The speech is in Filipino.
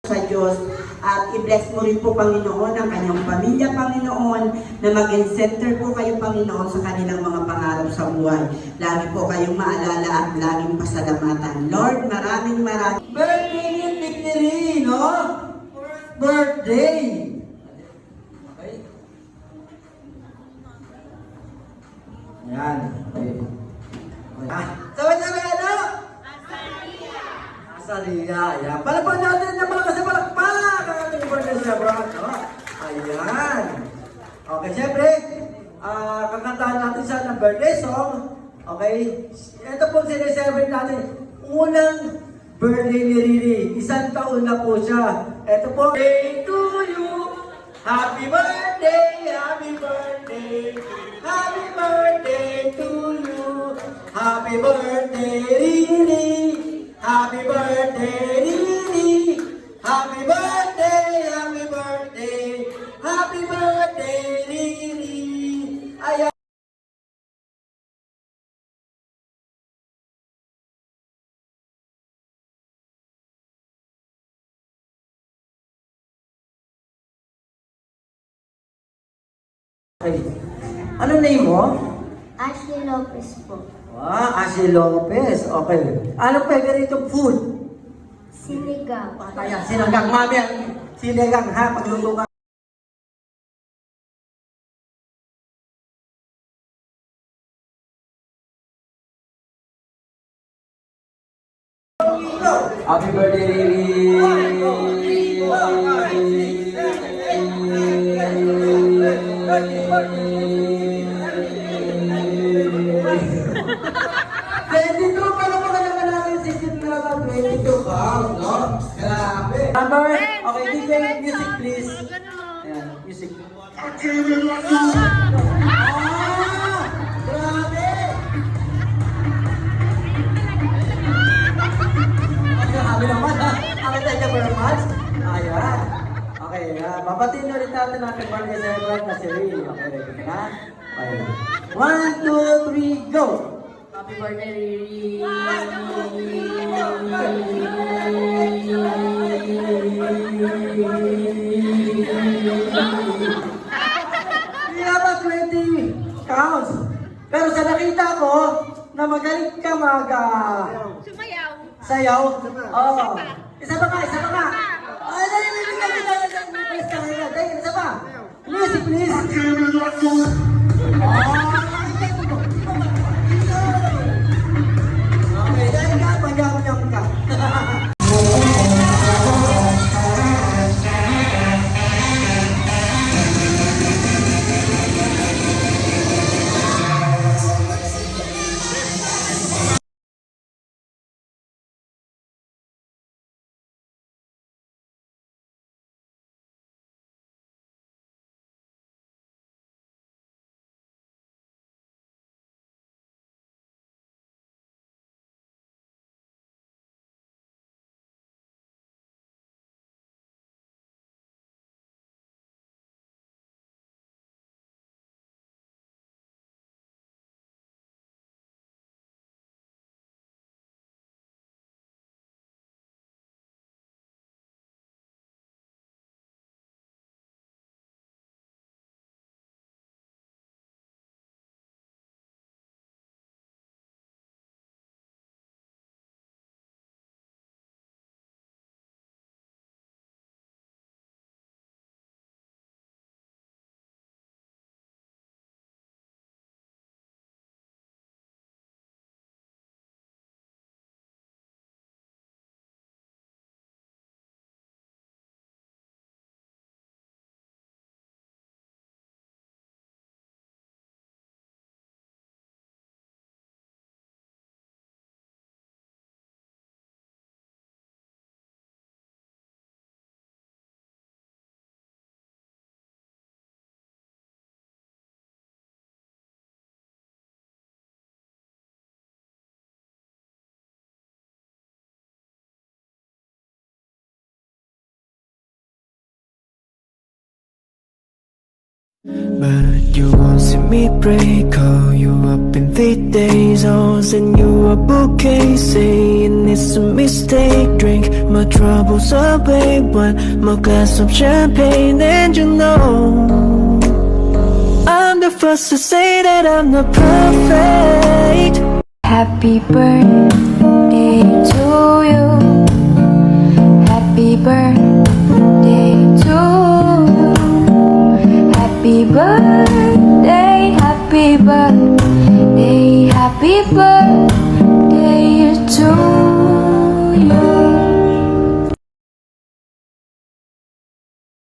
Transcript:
sa Diyos at i-bless mo rin po, Panginoon, ang kanyang pamilya, Panginoon, na maging center po kayo, Panginoon, sa kanilang mga pangarap sa buhay. Lagi po kayong maalala at laging pasalamatan. Lord, maraming birthday ni Victory, no? First birthday! Okay? Ayan. Okay. Sabay-sabay, ano? Asalia, ayan. Palapag natin na malakas na palakpak ang ating birthday celebrant, no? Ayan. Okay, siyempre, kakantahan natin siya ng birthday song. Okay? Ito po sineselebrate natin. Unang birthday ni Riri. 1 taon na po siya. Ito po. Birthday to you. Happy birthday, happy birthday. Happy birthday to you. Happy birthday, Riri. Happy birthday, Riri! Happy birthday, happy birthday, happy birthday, Riri! Ayan! Okay. Ano name mo? Ashley Lopez po. Ashley Lopez. Okay. Anong favorite food? Sinigang. Ayan, sinigang. Mami, sinigang ha, pagluto ka. Happy birthday, Riri! Number, okay, DJ, music please. Ayan, music. Grabe! Grabe naman ha. Okay, thank you very much. Ayan. Okay, babatiin ulit natin ang ating birthday celebrant na si Ray. Okay, ready ka na? Okay. 1, 2, 3, go! Happy birthday, Riri! We have a 20 counts. Pero sa nakita ko, na magaling ka Sumayaw! sayaw. Oo. Isa pa ka, isa pa ka. Ay, dali, isa pa. Music, please. But you won't see me break. Call you up in 3 days. I'll send you a bouquet, saying it's a mistake. Drink my troubles away, one more glass of champagne, and you know I'm the first to say that I'm not perfect. Happy birthday to you. Happy birthday to you. Happy birthday, happy birthday, happy birthday.